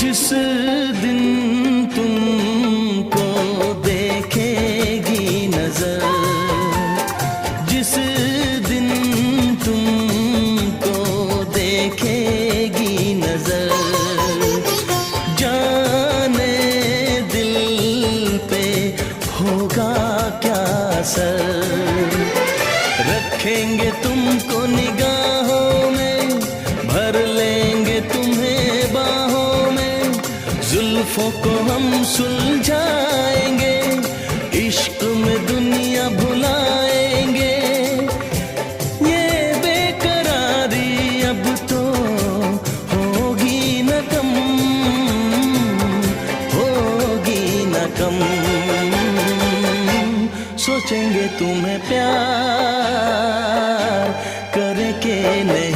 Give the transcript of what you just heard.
जिस दिन तुमको देखेगी नजर, जिस दिन तुमको देखेगी नजर, जाने दिल पे होगा क्या असर। रखेंगे तुमको निगाहों में, भर लेंगे तुम्हें बाहों में, जुल्फों को हम सुलझाएंगे, इश्क में दुनिया भुलाएंगे। ये बेकरारी अब तो होगी न कम, होगी न कम। सोचेंगे तुम्हें प्यार करके नहीं